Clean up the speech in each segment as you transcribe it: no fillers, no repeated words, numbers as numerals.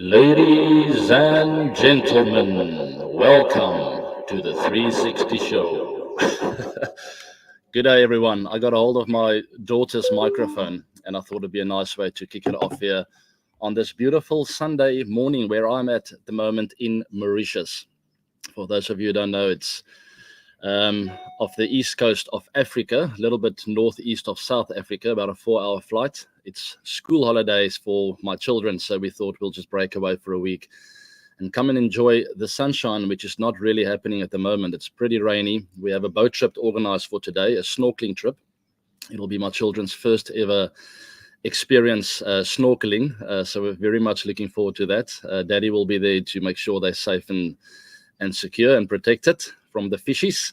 Ladies and gentlemen, welcome to the 360 show. Good day, everyone. I got a hold of my daughter's microphone, and I thought it'd be a nice way to kick it off here on this beautiful Sunday morning where I'm at the moment in Mauritius. For those of you who don't know, it's off the east coast of Africa, a little bit northeast of South Africa, about a 4-hour flight. It's school holidays for my children, so we thought we'll just break away for a week and come and enjoy the sunshine, which is not really happening at the moment. It's pretty rainy. We have a boat trip organized for today, a snorkeling trip. It'll be my children's first ever experience snorkeling, so we're very much looking forward to that. Daddy will be there to make sure they're safe and secure and protected from the fishies.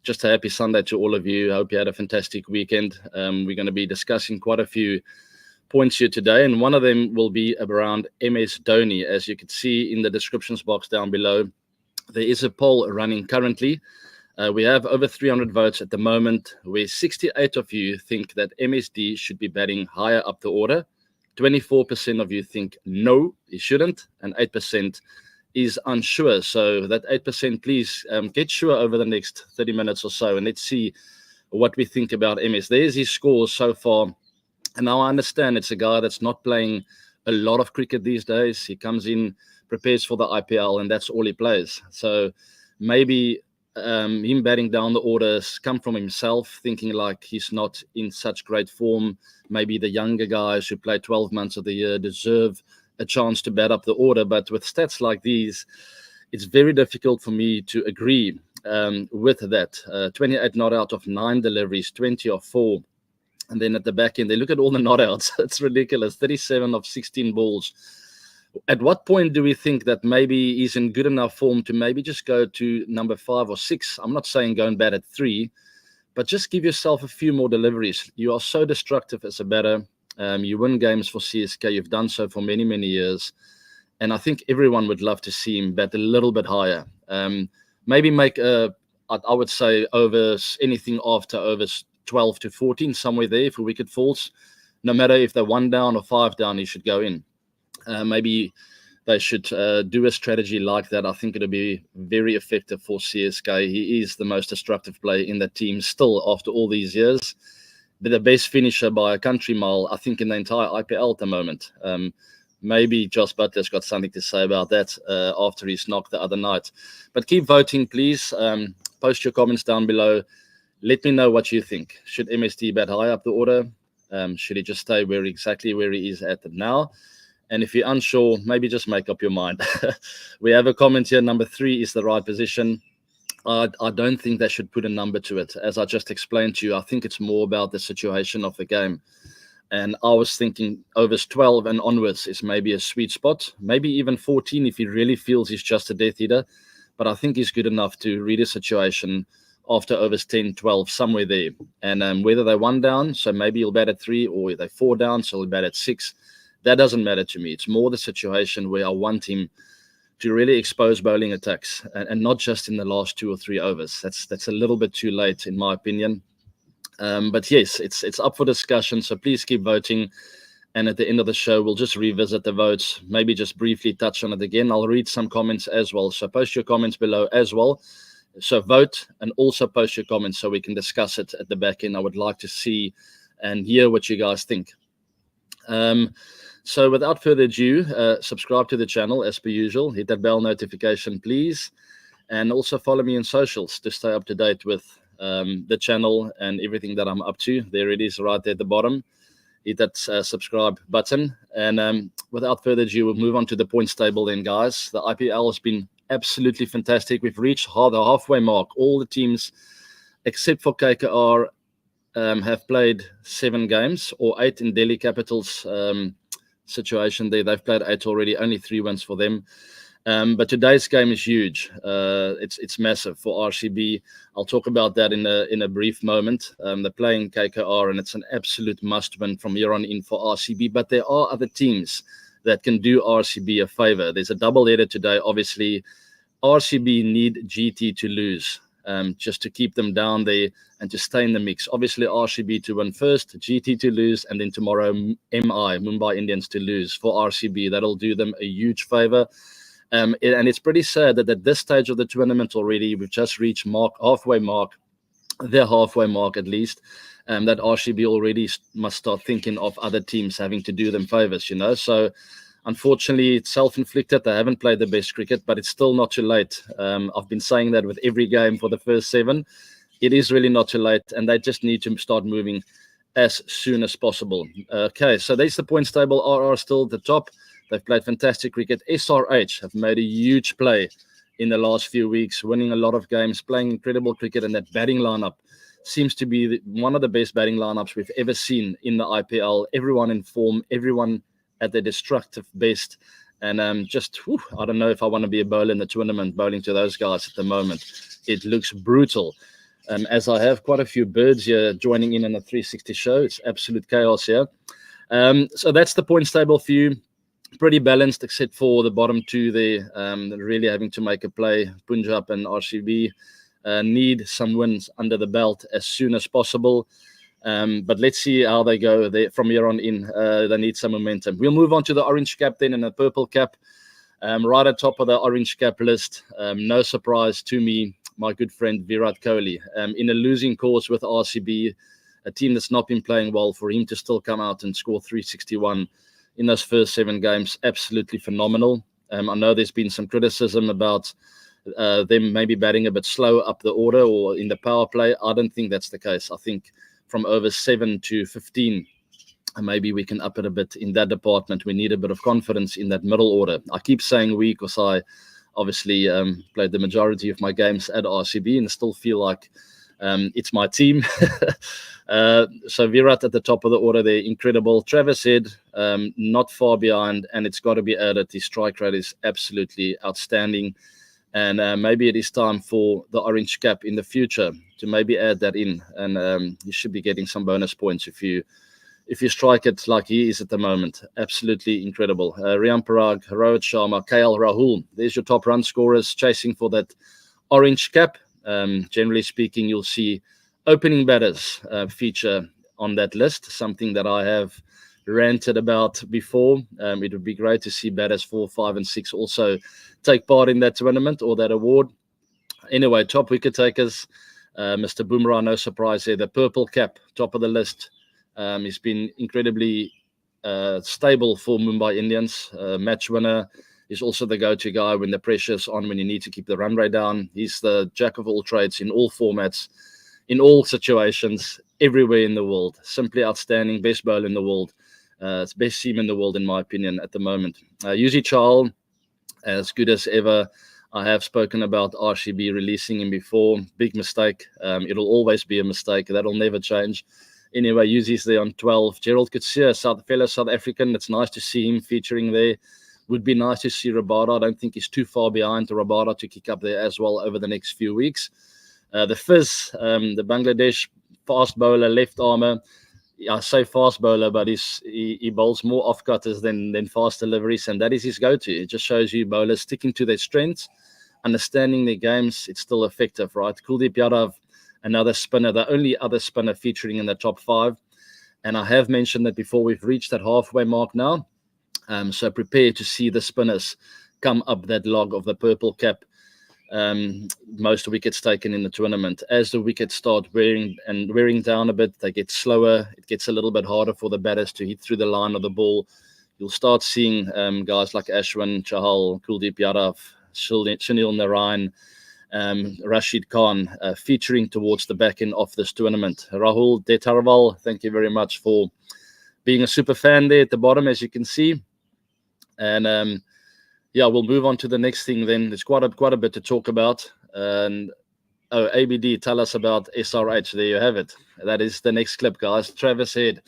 Just a happy Sunday to all of you. I hope you had a fantastic weekend. We're going to be discussing quite a few points here today, and one of them will be around MS Dhoni. As you can see in the descriptions box down below, there is a poll running currently. We have over 300 votes at the moment, where 68 of you think that MSD should be batting higher up the order. 24% of you think no, he shouldn't, and 8% is unsure. So that 8%, please get sure over the next 30 minutes or so, and let's see what we think about MS. There's his scores so far. And now I understand it's a guy that's not playing a lot of cricket these days. He comes in, prepares for the IPL, and that's all he plays. So maybe him batting down the orders come from himself, thinking like he's not in such great form. Maybe the younger guys who play 12 months of the year deserve a chance to bat up the order. But with stats like these, it's very difficult for me to agree with that. 28 not out of 9 deliveries, 20 of 4. And then at the back end, they look at all the not outs. It's ridiculous. 37 of 16 balls. At what point do we think that maybe he's in good enough form to maybe just go to number 5 or 6? I'm not saying go and bat at 3, but just give yourself a few more deliveries. You are so destructive as a batter. You win games for CSK. You've done so for many, many years. And I think everyone would love to see him bat a little bit higher. Maybe make I would say overs, anything after overs 12 to 14, somewhere there for wicket falls. No matter if they're 1 down or 5 down, he should go in. Maybe they should do a strategy like that. I think it'll be very effective for CSK. He is the most destructive player in the team still after all these years. The best finisher by a country mile, I think, in the entire IPL at the moment. Maybe Jos Buttler's got something to say about that after his knock the other night. But keep voting, please. Post your comments down below. Let me know what you think. Should MSD bat high up the order? Should he just stay exactly where he is at now? And if you're unsure, maybe just make up your mind. We have a comment here. Number 3 is the right position. I don't think they should put a number to it. As I just explained to you, I think it's more about the situation of the game. And I was thinking overs 12 and onwards is maybe a sweet spot. Maybe even 14 if he really feels he's just a death eater. But I think he's good enough to read a situation after overs 10, 12, somewhere there. And whether they're 1 down, so maybe he'll bat at 3, or they're 4 down, so he'll bat at 6. That doesn't matter to me. It's more the situation where I want him to really expose bowling attacks, and not just in the last 2 or 3 overs. That's a little bit too late, in my opinion. But yes, it's up for discussion, so please keep voting. And at the end of the show, we'll just revisit the votes, maybe just briefly touch on it again. I'll read some comments as well, so post your comments below as well. So vote and also post your comments so we can discuss it at the back end. I would like to see and hear what you guys think. So without further ado, subscribe to the channel as per usual. Hit that bell notification, please. And also follow me on socials to stay up to date with the channel and everything that I'm up to. There it is right there at the bottom. Hit that subscribe button. And without further ado, we'll move on to the points table then, guys. The IPL has been absolutely fantastic. We've reached the halfway mark. All the teams, except for KKR, have played 7 games, or 8 in Delhi Capitals situation there. They've played 8 already, only 3 wins for them. But today's game is huge. It's massive for RCB. I'll talk about that in a brief moment. They're playing KKR, and it's an absolute must-win from here on in for RCB. But there are other teams that can do RCB a favor. There's a double-header today. Obviously, RCB need GT to lose. just to keep them down there and to stay in the mix. Obviously, RCB to win first, GT to lose, and then tomorrow Mumbai Indians to lose for RCB. That'll do them a huge favour. And it's pretty sad that at this stage of the tournament already, we've just reached their halfway mark at least, that RCB already must start thinking of other teams having to do them favours, So unfortunately, it's self-inflicted. They haven't played the best cricket, but it's still not too late. I've been saying that with every game for the first 7. It is really not too late, and they just need to start moving as soon as possible. Okay, so there's the points table. RR still at the top. They've played fantastic cricket. SRH have made a huge play in the last few weeks, winning a lot of games, playing incredible cricket, and that batting lineup seems to be one of the best batting lineups we've ever seen in the IPL. Everyone in form, everyone at their destructive best. And I don't know if I want to be a bowler in the tournament, bowling to those guys at the moment. It looks brutal. As I have quite a few birds here joining in on the 360 show. It's absolute chaos here. So that's the points table for you. Pretty balanced, except for the bottom 2 there, really having to make a play. Punjab and RCB need some wins under the belt as soon as possible. But let's see how they go from here on in. They need some momentum. We'll move on to the orange cap then and the purple cap. Right at top of the orange cap list, no surprise to me, my good friend Virat Kohli. In a losing cause with RCB, a team that's not been playing well, for him to still come out and score 361 in those first 7 games, absolutely phenomenal. I know there's been some criticism about them maybe batting a bit slow up the order or in the power play. I don't think that's the case. I think from over 7 to 15, maybe we can up it a bit in that department. We need a bit of confidence in that middle order. I keep saying we because I obviously played the majority of my games at RCB and still feel like it's my team. So Virat at the top of the order there, incredible. Travis Head, not far behind, and it's got to be added. His strike rate is absolutely outstanding. And maybe it is time for the orange cap in the future to maybe add that in. And you should be getting some bonus points if you strike it like he is at the moment. Absolutely incredible. Riyan Parag, Rohit Sharma, KL Rahul. There's your top run scorers chasing for that orange cap. Generally speaking, you'll see opening batters feature on that list, something that I have ranted about before. It would be great to see batters 4, 5, and 6 also take part in that tournament or that award. Anyway, top wicket takers, Mr. Bumrah, no surprise here. The purple cap, top of the list. He's been incredibly stable for Mumbai Indians. Match winner. He's also the go-to guy when the pressure's on, when you need to keep the run rate down. He's the jack of all trades in all formats, in all situations, everywhere in the world. Simply outstanding, best bowler in the world. It's best team in the world, in my opinion, at the moment. Yuzi Chahal, as good as ever. I have spoken about RCB releasing him before. Big mistake. It'll always be a mistake. That'll never change. Anyway, Yuzi's there on 12. Gerald Coetzee, fellow South African. It's nice to see him featuring there. Would be nice to see Rabada. I don't think he's too far behind to Rabada to kick up there as well over the next few weeks. The Fizz, the Bangladesh fast bowler, left armer. I say fast bowler, but he bowls more off-cutters than fast deliveries, and that is his go-to. It just shows you bowlers sticking to their strengths, understanding their games. It's still effective, right? Kuldeep Yadav, another spinner, the only other spinner featuring in the top 5. And I have mentioned that before. We've reached that halfway mark now. So prepare to see the spinners come up that log of the purple cap. Most wickets taken in the tournament. As the wickets start wearing down a bit, they get slower. It gets a little bit harder for the batters to hit through the line of the ball. You'll start seeing guys like Ashwin, Chahal, Kuldeep Yadav, Sunil Narayan, Rashid Khan featuring towards the back end of this tournament. Rahul Detarwal, thank you very much for being a super fan there at the bottom, as you can see. And we'll move on to the next thing then. There's quite a bit to talk about. And ABD, tell us about SRH. There you have it. That is the next clip, guys. Travis Head,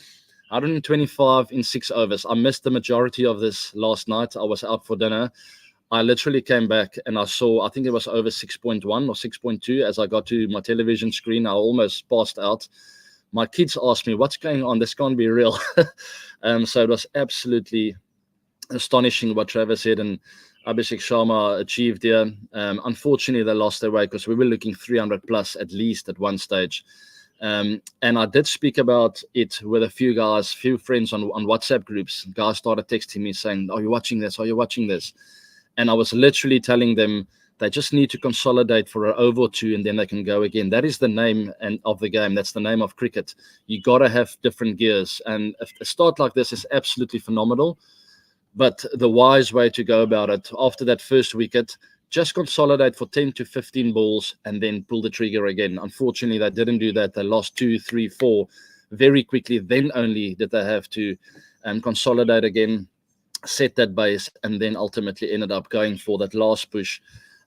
125 in 6 overs. I missed the majority of this last night. I was out for dinner. I literally came back and I saw, I think it was over 6.1 or 6.2. As I got to my television screen, I almost passed out. My kids asked me, what's going on? This can't be real. So it was absolutely astonishing what Travis said. And Abhishek Sharma achieved here. Unfortunately, they lost their way because we were looking 300 plus at least at one stage. And I did speak about it with a few guys, few friends on WhatsApp groups. Guys started texting me saying, "Are you watching this? Are you watching this?" And I was literally telling them they just need to consolidate for an over or two, and then they can go again. That is the name of the game. That's the name of cricket. You got to have different gears. And a start like this is absolutely phenomenal. But the wise way to go about it, after that first wicket, just consolidate for 10 to 15 balls and then pull the trigger again. Unfortunately, they didn't do that. They lost 2, 3, 4 very quickly. Then only did they have to consolidate again, set that base, and then ultimately ended up going for that last push,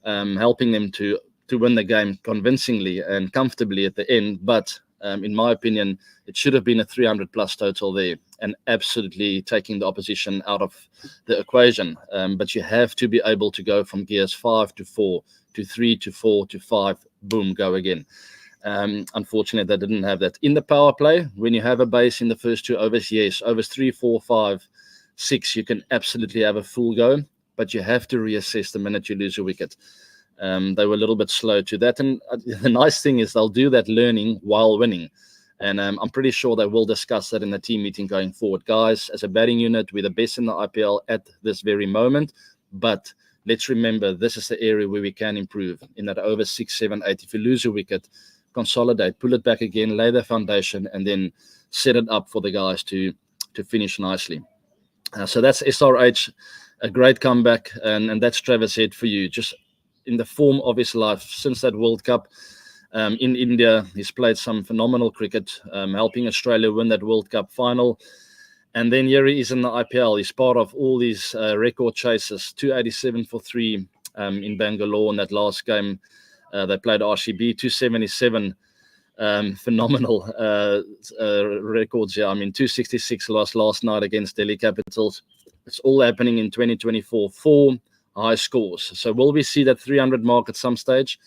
helping them to win the game convincingly and comfortably at the end. But in my opinion, it should have been a 300 plus total there, and absolutely taking the opposition out of the equation. But you have to be able to go from gears 5 to 4 to 3 to 4 to 5, boom, go again. Unfortunately, they didn't have that. In the power play, when you have a base in the first 2 overs, yes, overs 3, 4, 5, 6, you can absolutely have a full go, but you have to reassess the minute you lose a wicket. They were a little bit slow to that. And the nice thing is they'll do that learning while winning. And I'm pretty sure they will discuss that in the team meeting going forward. Guys, as a batting unit, we're the best in the IPL at this very moment. But let's remember, this is the area where we can improve. In that over 6, 7, 8, if you lose a wicket, consolidate, pull it back again, lay the foundation, and then set it up for the guys to finish nicely. So that's SRH, a great comeback. And that's Travis Head for you. Just in the form of his life since that World Cup in India. He's played some phenomenal cricket, helping Australia win that World Cup final. And then here he is in the IPL. He's part of all these record chases, 287 for 3 in Bangalore in that last game. They played RCB, 277. Phenomenal records here. I mean, 266 lost last night against Delhi Capitals. It's all happening in 2024. 4 high scores. So will we see that 300 mark at some stage?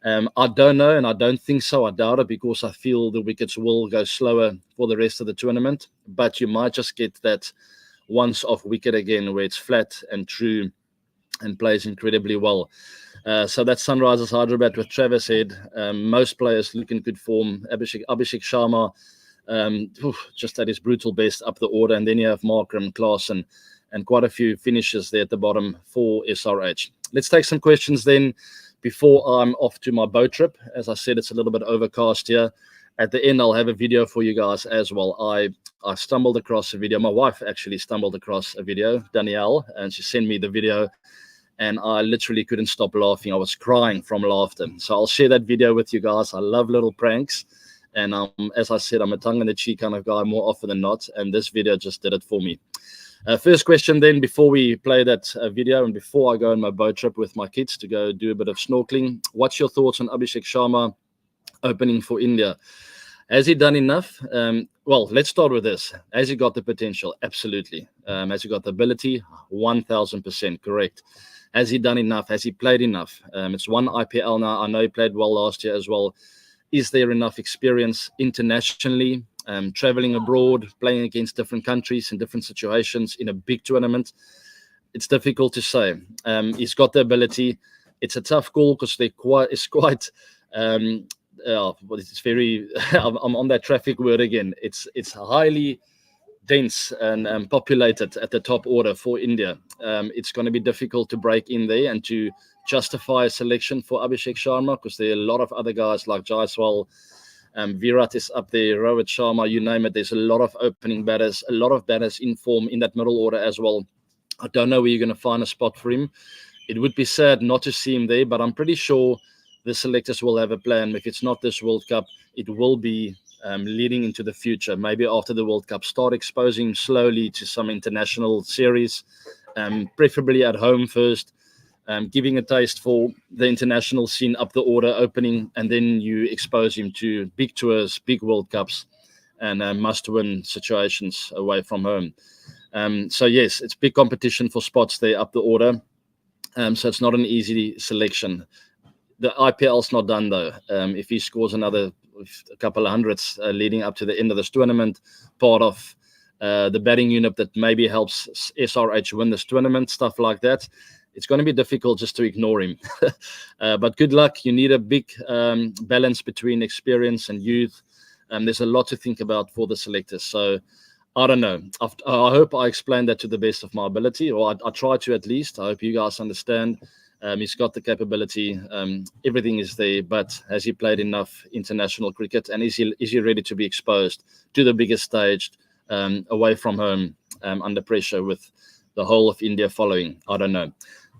I don't know, and I don't think so. I doubt it, because I feel the wickets will go slower for the rest of the tournament. But you might just get that once-off wicket again where it's flat and true and plays incredibly well. So that's Sunrisers Hyderabad with Travis Head. Most players look in good form. Abhishek Sharma, just at his brutal best up the order. And then you have Markram, Klaasen, and quite a few finishes there at the bottom for SRH. Let's take some questions then before I'm off to my boat trip. As I said, it's a little bit overcast here. At the end, I'll have a video for you guys as well. I stumbled across a video. My wife actually stumbled across a video, Danielle, and she sent me the video. And I literally couldn't stop laughing. I was crying from laughter. So I'll share that video with you guys. I love little pranks. And as I said, I'm a tongue-in-the-cheek kind of guy more often than not. And this video just did it for me. First question then, before we play that video and before I go on my boat trip with my kids to go do a bit of snorkeling, what's your thoughts on Abhishek Sharma opening for India? Has he done enough? Well, let's start with this. Has he got the potential? Absolutely. Has he got the ability? 1,000% correct. Has he done enough? Has he played enough? It's one IPL now. I know he played well last year as well. Is there enough experience internationally, traveling abroad, playing against different countries in different situations in a big tournament? It's difficult to say. He's got the ability. It's a tough call because it's quite it's very I'm on that traffic word again. It's highly dense and populated at the top order for India. It's going to be difficult to break in there and to justify a selection for Abhishek Sharma, because there are a lot of other guys like Jaiswal, Virat is up there, Rohit Sharma, you name it. There's a lot of opening batters, a lot of batters in form in that middle order as well. I don't know where you're going to find a spot for him. It would be sad not to see him there, but I'm pretty sure the selectors will have a plan. If it's not this World Cup, it will be leading into the future. Maybe after the World Cup, start exposing him slowly to some international series, preferably at home first, giving a taste for the international scene up the order, opening, and then you expose him to big tours, big World Cups, and must-win situations away from home. So yes, it's big competition for spots there up the order. So it's not an easy selection. The IPL's not done though. If he scores another a couple of hundreds leading up to the end of this tournament, part of the batting unit that maybe helps SRH win this tournament, stuff like that, it's going to be difficult just to ignore him. But good luck. You need a big balance between experience and youth. There's a lot to think about for the selectors. So I don't know. I hope I explained that to the best of my ability, or I try to at least. I hope you guys understand. He's got the capability. Everything is there, but has he played enough international cricket? And is he ready to be exposed to the biggest stage away from home under pressure with the whole of India following? I don't know.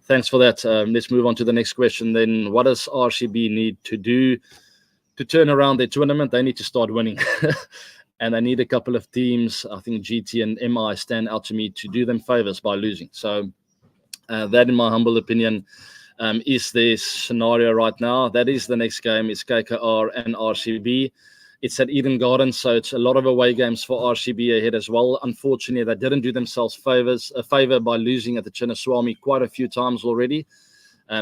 Thanks for that. Let's move on to the next question then. What does RCB need to do to turn around their tournament? They need to start winning. And I need a couple of teams, I think GT and MI stand out to me, to do them favors by losing. So that, in my humble opinion, is the scenario right now. That is the next game. It's KKR and RCB. It's at Eden Gardens, so it's a lot of away games for RCB ahead as well. Unfortunately, they didn't do themselves a favor by losing at the Chinnaswamy quite a few times already.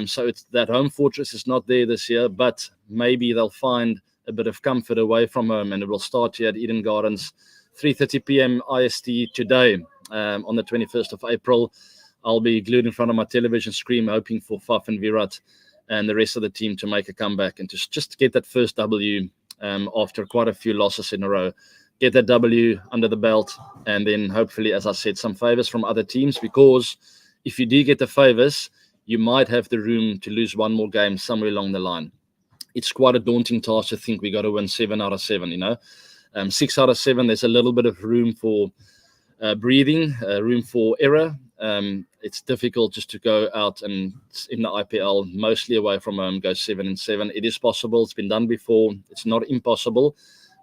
So it's that home fortress is not there this year, but maybe they'll find a bit of comfort away from home, and it will start here at Eden Gardens, 3:30 p.m. IST today, on the 21st of April. I'll be glued in front of my television screen, hoping for Faf and Virat and the rest of the team to make a comeback and to just get that first W after quite a few losses in a row. Get that W under the belt, and then hopefully, as I said, some favors from other teams, because if you do get the favors, you might have the room to lose one more game somewhere along the line. It's quite a daunting task to think we got to win 7 out of 7, 6 out of 7, there's a little bit of room for breathing, room for error. It's difficult just to go out and in the IPL, mostly away from home, go 7-7. It is possible. It's been done before. It's not impossible.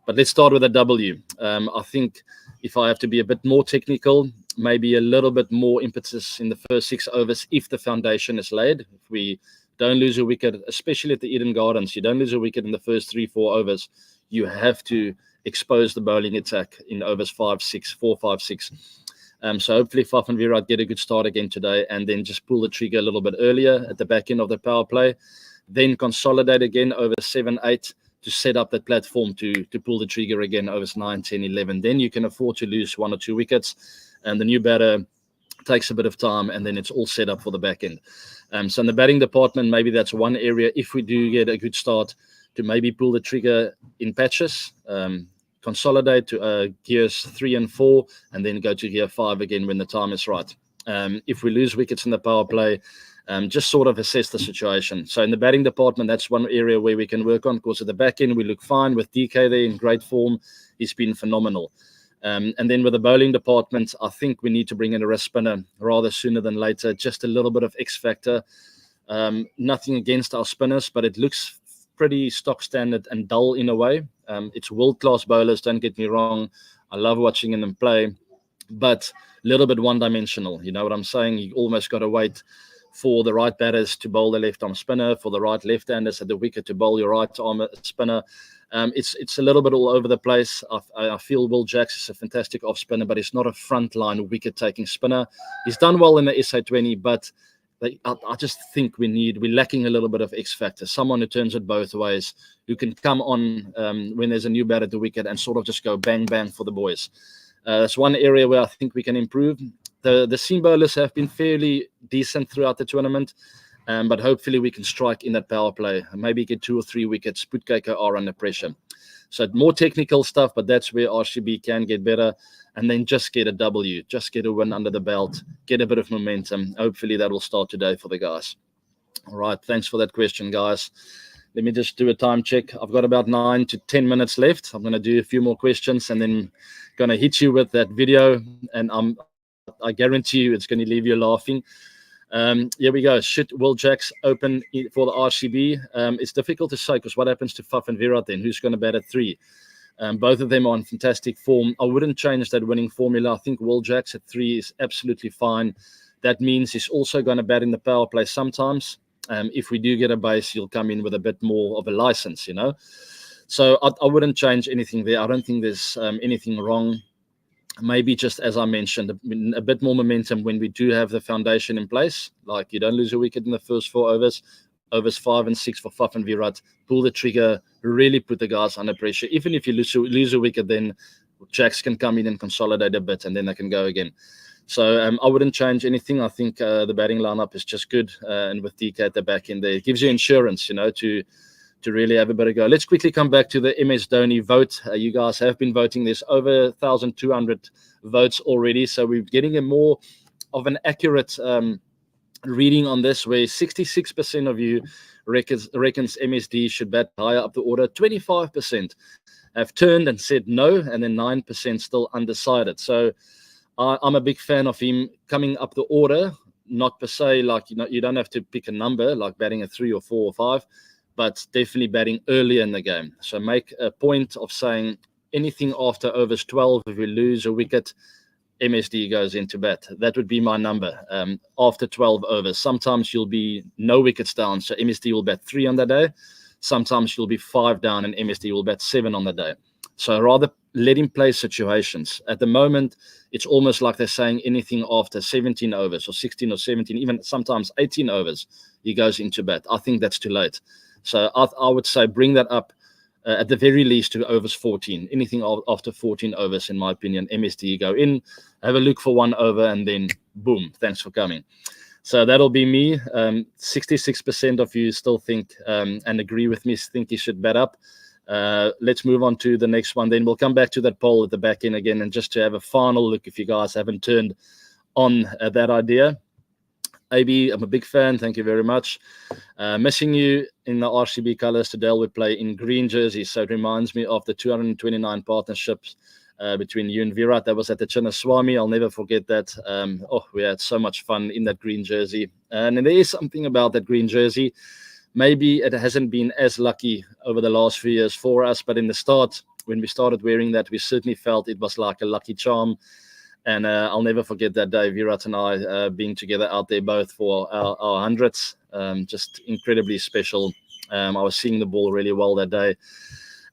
But let's start with a W. I think if I have to be a bit more technical, maybe a little bit more impetus in the first 6 overs if the foundation is laid. If we don't lose a wicket, especially at the Eden Gardens, you don't lose a wicket in the first 3-4 overs. You have to expose the bowling attack in overs 4, 5, 6. So hopefully Faf and Virat get a good start again today, and then just pull the trigger a little bit earlier at the back end of the power play. Then consolidate again over 7, 8 to set up that platform to pull the trigger again overs 9, 10, 11. Then you can afford to lose 1 or 2 wickets, and the new batter takes a bit of time, and then it's all set up for the back end. So in the batting department, maybe that's one area, if we do get a good start, to maybe pull the trigger in patches, consolidate to gears 3 and 4, and then go to gear 5 again when the time is right. If we lose wickets in the power play, just sort of assess the situation. So in the batting department, that's one area where we can work on. Of course, at the back end, we look fine with DK there in great form. He's been phenomenal. And then with the bowling department, I think we need to bring in a wrist spinner rather sooner than later. Just a little bit of X factor. Nothing against our spinners, but it looks pretty stock standard and dull in a way. It's world-class bowlers, don't get me wrong. I love watching them play, but a little bit one-dimensional. You know what I'm saying? You almost got to wait for the right batters to bowl the left-arm spinner, for the right left-handers at the wicket to bowl your right-arm spinner. It's a little bit all over the place. I feel Will Jacks is a fantastic off-spinner, but he's not a front-line wicket-taking spinner. He's done well in the SA20, but I just think we're lacking a little bit of X factor. Someone who turns it both ways, who can come on when there's a new bat at the wicket and sort of just go bang, bang for the boys. That's one area where I think we can improve. The seam bowlers have been fairly decent throughout the tournament, but hopefully we can strike in that power play, maybe get 2 or 3 wickets, put KKR under pressure. So more technical stuff, but that's where RCB can get better. And then just get a W, just get a win under the belt, get a bit of momentum. Hopefully that will start today for the guys. All right, thanks for that question, guys. Let me just do a time check. I've got about 9 to 10 minutes left. I'm going to do a few more questions and then going to hit you with that video. And I guarantee you it's going to leave you laughing. Here we go. Should Will Jacks open for the RCB? It's difficult to say because what happens to Faf and Virat then? Who's going to bat at 3? Both of them are in fantastic form. I wouldn't change that winning formula. I think Will Jacks at 3 is absolutely fine. That means he's also going to bat in the power play sometimes. If we do get a base, he'll come in with a bit more of a license, So I wouldn't change anything there. I don't think there's anything wrong. Maybe just as I mentioned, a bit more momentum when we do have the foundation in place. Like you don't lose a wicket in the first 4 overs. Overs 5 and 6 for Faf and Virat. Pull the trigger, really put the guys under pressure. Even if you lose a wicket, then Jacks can come in and consolidate a bit, and then they can go again. So I wouldn't change anything. I think the batting lineup is just good, and with DK at the back end there, it gives you insurance, to really have a bit of go. Let's quickly come back to the MS Dhoni vote. You guys have been voting. There's over 1,200 votes already, so we're getting a more of an accurate reading on this, where 66% of you reckons MSD should bat higher up the order. 25% have turned and said no, and then 9% still undecided. So I'm a big fan of him coming up the order, not per se like, you don't have to pick a number like batting at 3 or 4 or 5, but definitely batting earlier in the game. So make a point of saying anything after overs 12, if you lose a wicket, MSD goes into bat. That would be my number. After 12 overs, sometimes you'll be no wickets down, so MSD will bat 3 on the day. Sometimes you'll be 5 down and MSD will bat 7 on the day. So rather let him play situations. At the moment, it's almost like they're saying anything after 17 overs or 16 or 17, even sometimes 18 overs, he goes into bat. I think that's too late. So I would say bring that up at the very least to overs 14. Anything after 14 overs, in my opinion, MSD go in, have a look for 1 over, and then boom, thanks for coming. So that'll be me. 66% of you still think and agree with me, think he should bat up. Let's move on to the next one. Then we'll come back to that poll at the back end again, and just to have a final look if you guys haven't turned on that idea. AB, I'm a big fan. Thank you very much. Missing you in the RCB colours. Today we play in green jerseys. So it reminds me of the 229 partnerships between you and Virat. That was at the Chinnaswamy. I'll never forget that. We had so much fun in that green jersey. And there is something about that green jersey. Maybe it hasn't been as lucky over the last few years for us, but in the start, when we started wearing that, we certainly felt it was like a lucky charm. And I'll never forget that day, Virat and I being together out there both for our hundreds. Just incredibly special. I was seeing the ball really well that day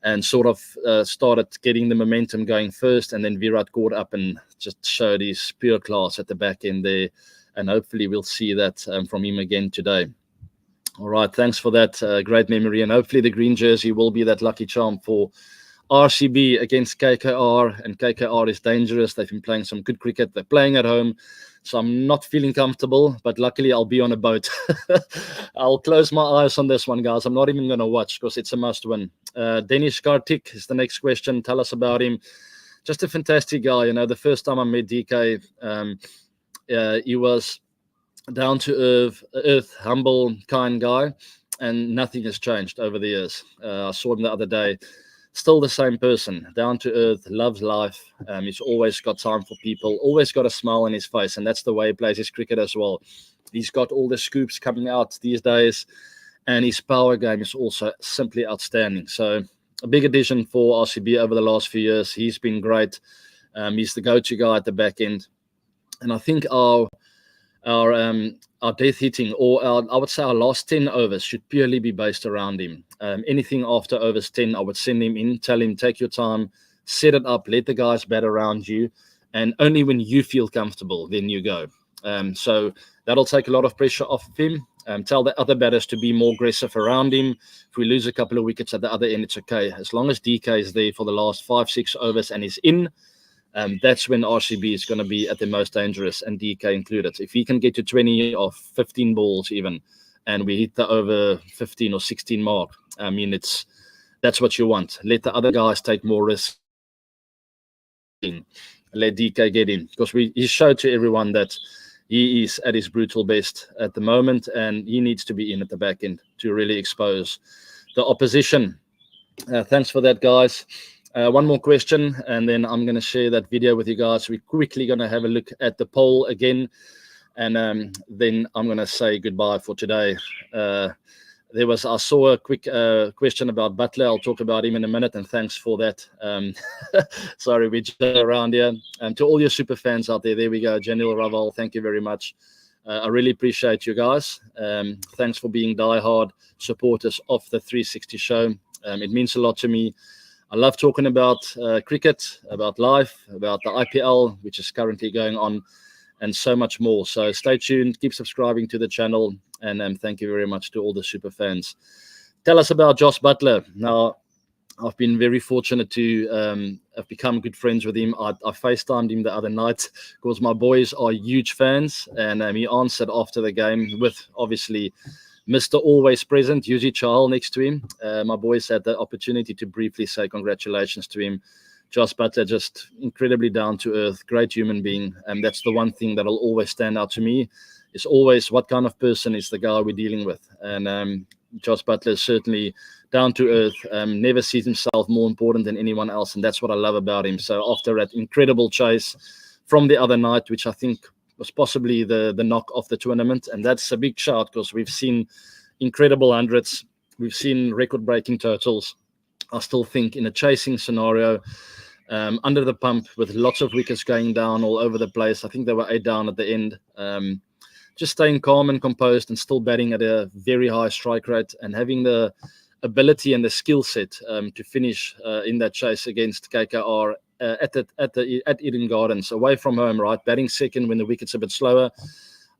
and sort of started getting the momentum going first. And then Virat caught up and just showed his pure class at the back end there. And hopefully we'll see that from him again today. All right, thanks for that great memory. And hopefully the green jersey will be that lucky charm for RCB against KKR, and KKR is dangerous. They've been playing some good cricket. They're playing at home, so I'm not feeling comfortable, but luckily I'll be on a boat. I'll close my eyes on this one, guys. I'm not even going to watch because it's a must win. Dinesh Karthik is the next question. Tell us about him. Just a fantastic guy. The first time I met DK, he was down to earth, humble, kind guy, and nothing has changed over the years. I saw him the other day. Still the same person, down to earth, loves life. He's always got time for people, always got a smile on his face, and that's the way he plays his cricket as well. He's got all the scoops coming out these days, and his power game is also simply outstanding. So a big addition for RCB over the last few years. He's been great. He's the go-to guy at the back end, and I think our death hitting, or I would say our last 10 overs should purely be based around him. Anything after overs 10, I would send him in, tell him, take your time, set it up, let the guys bat around you, and only when you feel comfortable, then you go. So that'll take a lot of pressure off of him. Tell the other batters to be more aggressive around him. If we lose a couple of wickets at the other end, it's okay. As long as DK is there for the last 5-6 overs and is in, that's when RCB is going to be at the most dangerous, and DK included. If he can get to 20 or 15 balls even, and we hit the over 15 or 16 mark, I mean, that's what you want. Let the other guys take more risk. Let DK get in, because he showed to everyone that he is at his brutal best at the moment, and he needs to be in at the back end to really expose the opposition. Thanks for that, guys. One more question, and then I'm going to share that video with you guys. We're quickly going to have a look at the poll again, and then I'm going to say goodbye for today. I saw a quick question about Buttler. I'll talk about him in a minute, and thanks for that. Sorry, we're just around here. To all your super fans out there we go. General Raval, thank you very much. I really appreciate you guys. Thanks for being diehard supporters of the 360 show. It means a lot to me. I love talking about cricket, about life, about the IPL, which is currently going on, and so much more. So stay tuned, keep subscribing to the channel, and thank you very much to all the super fans. Tell us about Jos Buttler. Now, I've been very fortunate to have become good friends with him. I FaceTimed him the other night because my boys are huge fans, and he answered after the game with, obviously, Mr. Always Present, Yuji Chahal, next to him. My boys had the opportunity to briefly say congratulations to him. Jos Buttler, just incredibly down to earth, great human being. And that's the one thing that'll always stand out to me, is always what kind of person is the guy we're dealing with. And Jos Buttler is certainly down to earth, never sees himself more important than anyone else. And that's what I love about him. So after that incredible chase from the other night, which I think was possibly the knock of the tournament, and that's a big shout because we've seen incredible hundreds, we've seen record-breaking totals. I still think in a chasing scenario, under the pump with lots of wickets going down all over the place, I think there were 8 down at the end, just staying calm and composed and still batting at a very high strike rate and having the ability and the skill set to finish in that chase against KKR at Eden Gardens, away from home, right? Batting second when the wicket's a bit slower.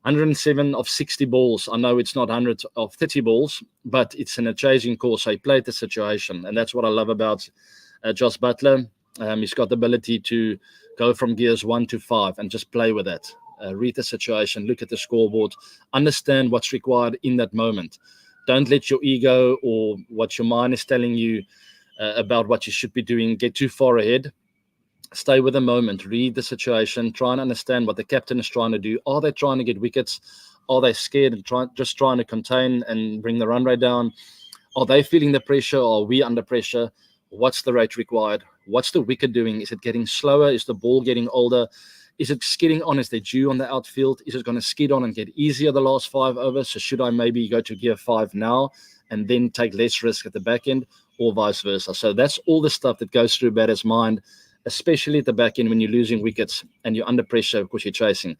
107 of 60 balls. I know it's not 100 of 30 balls, but it's in a chasing course. So he played the situation, and that's what I love about Jos Buttler. He's got the ability to go from gears 1 to 5 and just play with that. Read the situation, look at the scoreboard, understand what's required in that moment. Don't let your ego or what your mind is telling you about what you should be doing get too far ahead. Stay with the moment, read the situation, try and understand what the captain is trying to do. Are they trying to get wickets? Are they scared and just trying to contain and bring the run rate down? Are they feeling the pressure? Are we under pressure? What's the rate required? What's the wicket doing? Is it getting slower? Is the ball getting older? Is it skidding on? Is there dew on the outfield? Is it going to skid on and get easier the last 5 overs? So should I maybe go to gear 5 now and then take less risk at the back end, or vice versa? So that's all the stuff that goes through a batter's mind, especially at the back end when you're losing wickets and you're under pressure because you're chasing.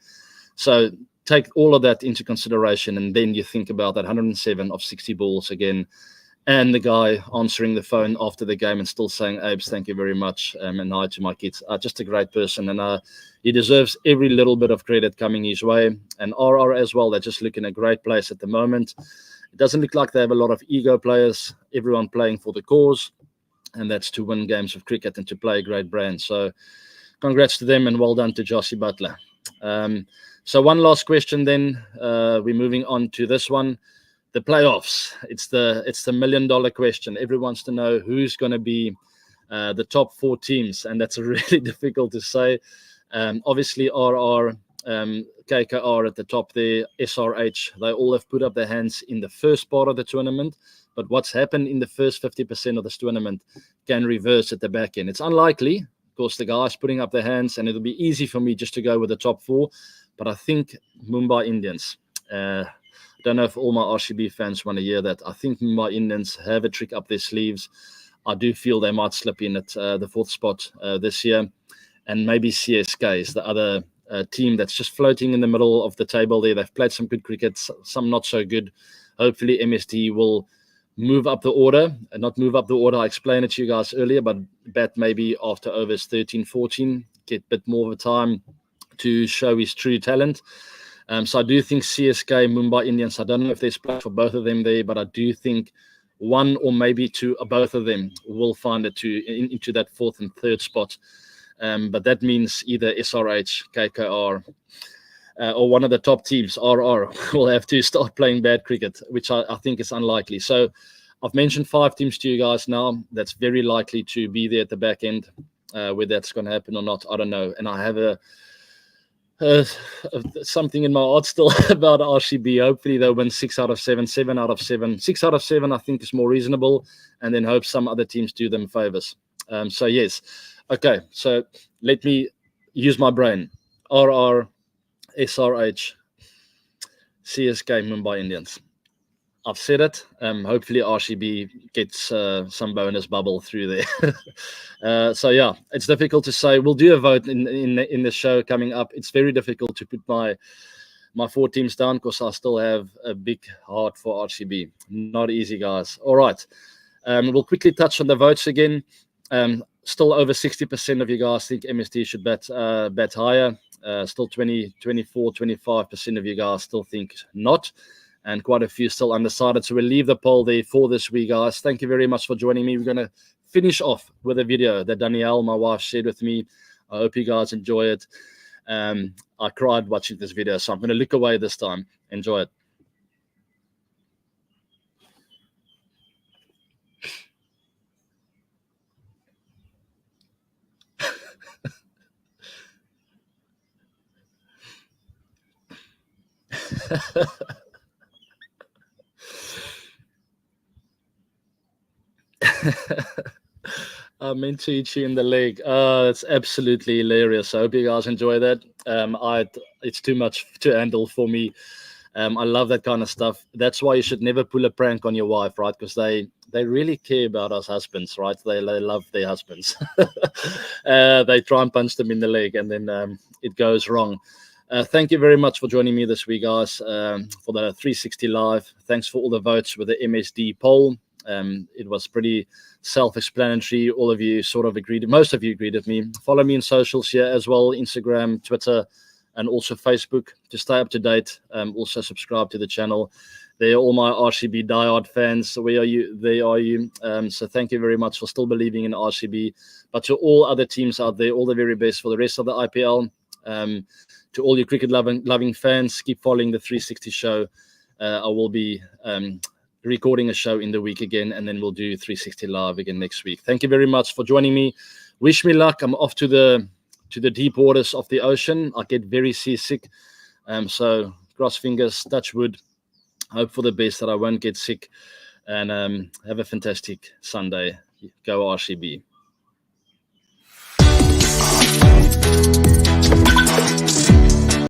So take all of that into consideration, and then you think about that 107 of 60 balls again, and the guy answering the phone after the game and still saying, Abes, thank you very much, and hi to my kids. Just a great person, and he deserves every little bit of credit coming his way. And RR as well, they're just looking a great place at the moment. It doesn't look like they have a lot of ego players, everyone playing for the cause, and that's to win games of cricket and to play a great brand. So congrats to them, and well done to Josie Buttler. So one last question then. We're moving on to this one. The playoffs. It's the $1 million question. Everyone wants to know who's going to be the top 4 teams, and that's really difficult to say. Obviously, RR, KKR at the top there, SRH, they all have put up their hands in the first part of the tournament. But what's happened in the first 50% of this tournament can reverse at the back end. It's unlikely. Of course, the guys putting up their hands, and it'll be easy for me just to go with the top 4. But I think Mumbai Indians. I don't know if all my RCB fans want to hear that. I think Mumbai Indians have a trick up their sleeves. I do feel they might slip in at the 4th spot this year. And maybe CSK is the other team that's just floating in the middle of the table there. They've played some good cricket, some not so good. Hopefully MSD will move up the order. Not move up the order, I explained it to you guys earlier, but bat maybe after overs 13, 14, get a bit more of a time to show his true talent. So I do think CSK, Mumbai Indians, I don't know if there's play for both of them there, but I do think 1 or maybe 2 or both of them will find it into that 4th and 3rd spot. But that means either SRH, KKR, or one of the top teams, RR, will have to start playing bad cricket, which I think is unlikely. So I've mentioned 5 teams to you guys now. That's very likely to be there at the back end. Whether that's going to happen or not, I don't know. And I have something in my heart still about RCB. Hopefully they'll win 6 out of 7, 7 out of 7. 6 out of 7 I think is more reasonable, and then hope some other teams do them favors. So yes. Okay, so let me use my brain. RR, SRH, CSK, Mumbai Indians. I've said it. Hopefully RCB gets some bonus bubble through there. So yeah, it's difficult to say. We'll do a vote in the show coming up. It's very difficult to put my 4 teams down because I still have a big heart for RCB. Not easy, guys. All right. We'll quickly touch on the votes again. Still over 60% of you guys think MSD should bet higher. Still 24, 25% of you guys still think not. And quite a few still undecided. So we'll leave the poll there for this week, guys. Thank you very much for joining me. We're going to finish off with a video that Danielle, my wife, shared with me. I hope you guys enjoy it. I cried watching this video, so I'm going to look away this time. Enjoy it. I meant to hit you in the leg. It's absolutely hilarious. I hope you guys enjoy that. It's too much to handle for me. I love that kind of stuff. That's why you should never pull a prank on your wife, right? Because they really care about us husbands, right? They love their husbands. They try and punch them in the leg, and then it goes wrong. Thank you very much for joining me this week, guys, for the 360 Live. Thanks for all the votes with the MSD poll. It was pretty self-explanatory. All of you sort of agreed. Most of you agreed with me. Follow me on socials here as well, Instagram, Twitter, and also Facebook to stay up to date. Also subscribe to the channel. They're all my RCB diehard fans. So where are you? There are you. So thank you very much for still believing in RCB. But to all other teams out there, all the very best for the rest of the IPL. To all your cricket loving fans, keep following the 360 show. I will be recording a show in the week again, and then we'll do 360 Live again next week. Thank you very much for joining me. Wish me luck. I'm off to the deep waters of the ocean. I get very seasick. So cross fingers, touch wood. Hope for the best that I won't get sick. And have a fantastic Sunday. Go RCB.